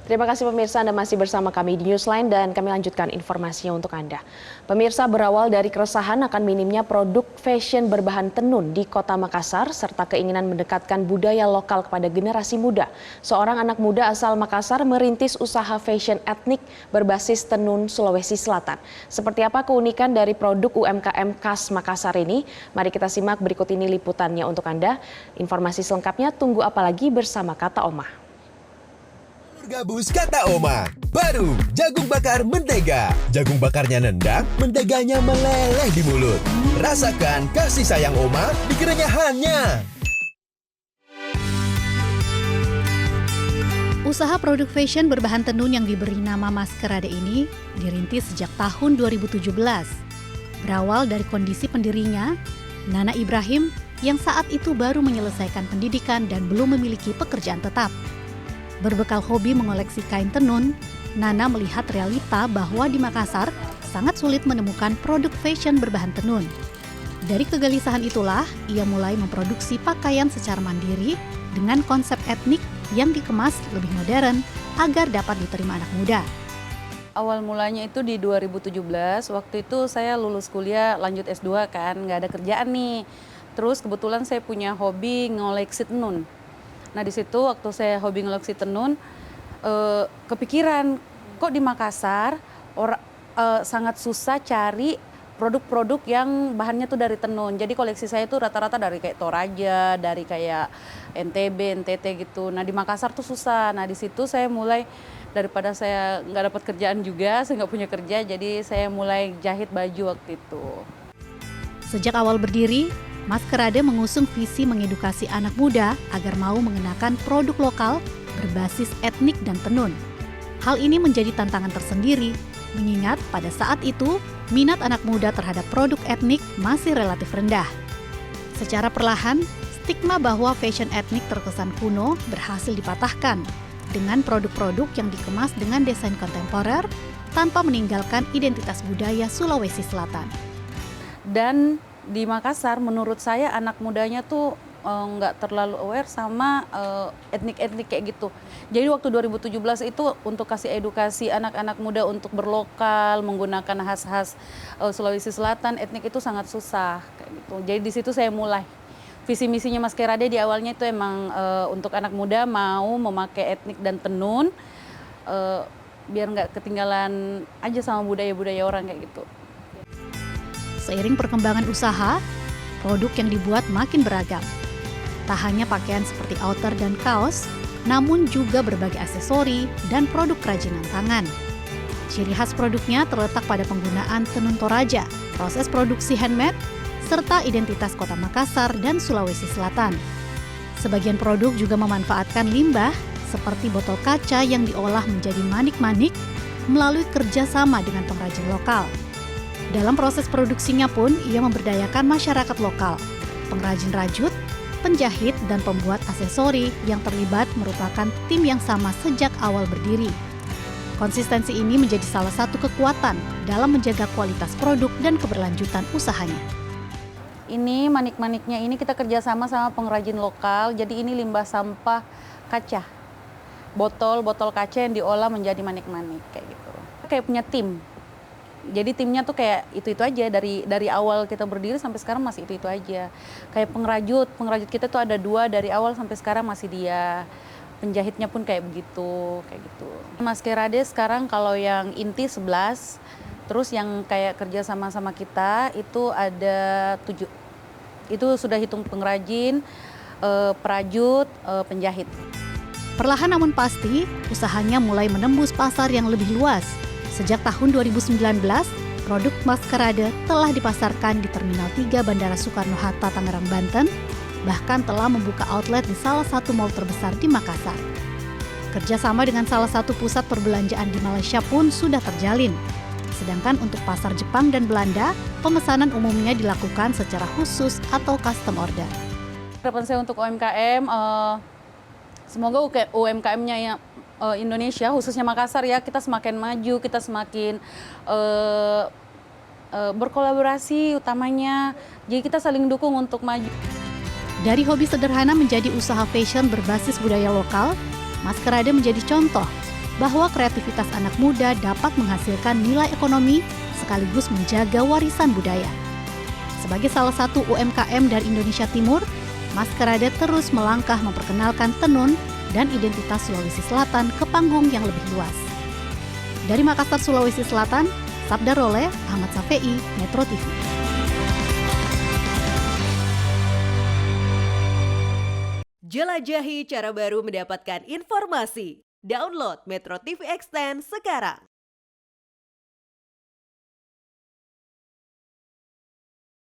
Terima kasih pemirsa, Anda masih bersama kami di Newsline dan kami lanjutkan informasinya untuk Anda. Pemirsa, berawal dari keresahan akan minimnya produk fashion berbahan tenun di Kota Makassar serta keinginan mendekatkan budaya lokal kepada generasi muda. Seorang anak muda asal Makassar merintis usaha fashion etnik berbasis tenun Sulawesi Selatan. Seperti apa keunikan dari produk UMKM khas Makassar ini? Mari kita simak berikut ini liputannya untuk Anda. Informasi selengkapnya tunggu apa lagi bersama Kata Oma. Gabus Kata Oma, baru jagung bakar mentega. Jagung bakarnya nendang, menteganya meleleh di mulut. Rasakan kasih sayang Oma di kerenyahannya. Usaha produk fashion berbahan tenun yang diberi nama Maskerade ini dirintis sejak tahun 2017. Berawal dari kondisi pendirinya, Nana Ibrahim, yang saat itu baru menyelesaikan pendidikan dan belum memiliki pekerjaan tetap. Berbekal hobi mengoleksi kain tenun, Nana melihat realita bahwa di Makassar sangat sulit menemukan produk fashion berbahan tenun. Dari kegelisahan itulah, ia mulai memproduksi pakaian secara mandiri dengan konsep etnik yang dikemas lebih modern agar dapat diterima anak muda. Awal mulanya itu di 2017, waktu itu saya lulus kuliah lanjut S2 kan, nggak ada kerjaan nih. Terus kebetulan saya punya hobi ngoleksi tenun. Nah di situ waktu saya hobi ngoleksi tenun, kepikiran kok di Makassar sangat susah cari produk-produk yang bahannya tuh dari tenun. Jadi koleksi saya tuh rata-rata dari kayak Toraja, dari kayak NTB, NTT gitu. Nah di Makassar tuh susah. Nah di situ saya mulai, daripada saya nggak dapat kerjaan juga, saya nggak punya kerja, jadi saya mulai jahit baju waktu itu. Sejak awal berdiri, Maskerade mengusung visi mengedukasi anak muda agar mau mengenakan produk lokal berbasis etnik dan tenun. Hal ini menjadi tantangan tersendiri, mengingat pada saat itu minat anak muda terhadap produk etnik masih relatif rendah. Secara perlahan, stigma bahwa fashion etnik terkesan kuno berhasil dipatahkan dengan produk-produk yang dikemas dengan desain kontemporer tanpa meninggalkan identitas budaya Sulawesi Selatan. Dan di Makassar menurut saya anak mudanya tuh nggak terlalu aware sama etnik-etnik kayak gitu. Jadi waktu 2017 itu untuk kasih edukasi anak-anak muda untuk berlokal, menggunakan khas-khas Sulawesi Selatan, etnik itu sangat susah kayak gitu. Jadi di situ saya mulai. Visi misinya Maskerade di awalnya itu emang untuk anak muda mau memakai etnik dan tenun biar nggak ketinggalan aja sama budaya-budaya orang kayak gitu. Seiring perkembangan usaha, produk yang dibuat makin beragam. Tak hanya pakaian seperti outer dan kaos, namun juga berbagai aksesori dan produk kerajinan tangan. Ciri khas produknya terletak pada penggunaan tenun Toraja, proses produksi handmade, serta identitas Kota Makassar dan Sulawesi Selatan. Sebagian produk juga memanfaatkan limbah seperti botol kaca yang diolah menjadi manik-manik melalui kerjasama dengan pengrajin lokal. Dalam proses produksinya pun, ia memberdayakan masyarakat lokal, pengrajin rajut, penjahit, dan pembuat aksesori yang terlibat merupakan tim yang sama sejak awal berdiri. Konsistensi ini menjadi salah satu kekuatan dalam menjaga kualitas produk dan keberlanjutan usahanya. Ini manik-maniknya ini kita kerjasama sama pengrajin lokal, jadi ini limbah sampah kaca. Botol kaca yang diolah menjadi manik-manik kayak gitu. Kayak punya tim. Jadi timnya tuh kayak itu aja dari awal kita berdiri sampai sekarang masih itu aja. Kayak pengrajut kita tuh ada 2 dari awal sampai sekarang masih dia. Penjahitnya pun kayak begitu, kayak gitu. Maskerade sekarang kalau yang inti 11, terus yang kayak kerja sama kita itu ada 7. Itu sudah hitung pengrajin, perajut, penjahit. Perlahan namun pasti, usahanya mulai menembus pasar yang lebih luas. Sejak tahun 2019, produk Maskerade telah dipasarkan di Terminal 3 Bandara Soekarno-Hatta, Tangerang, Banten, bahkan telah membuka outlet di salah satu mal terbesar di Makassar. Kerjasama dengan salah satu pusat perbelanjaan di Malaysia pun sudah terjalin. Sedangkan untuk pasar Jepang dan Belanda, pemesanan umumnya dilakukan secara khusus atau custom order. Harapan saya untuk UMKM, semoga UMKM-nya yang Indonesia, khususnya Makassar ya, kita semakin maju, kita semakin berkolaborasi utamanya. Jadi kita saling dukung untuk maju. Dari hobi sederhana menjadi usaha fashion berbasis budaya lokal, Maskerade menjadi contoh bahwa kreativitas anak muda dapat menghasilkan nilai ekonomi sekaligus menjaga warisan budaya. Sebagai salah satu UMKM dari Indonesia Timur, Maskerade terus melangkah memperkenalkan tenun dan identitas Sulawesi Selatan ke panggung yang lebih luas. Dari Makassar, Sulawesi Selatan, Sabda Role, Ahmad Safei, Metro TV. Jelajahi cara baru mendapatkan informasi. Download Metro TV Extend sekarang.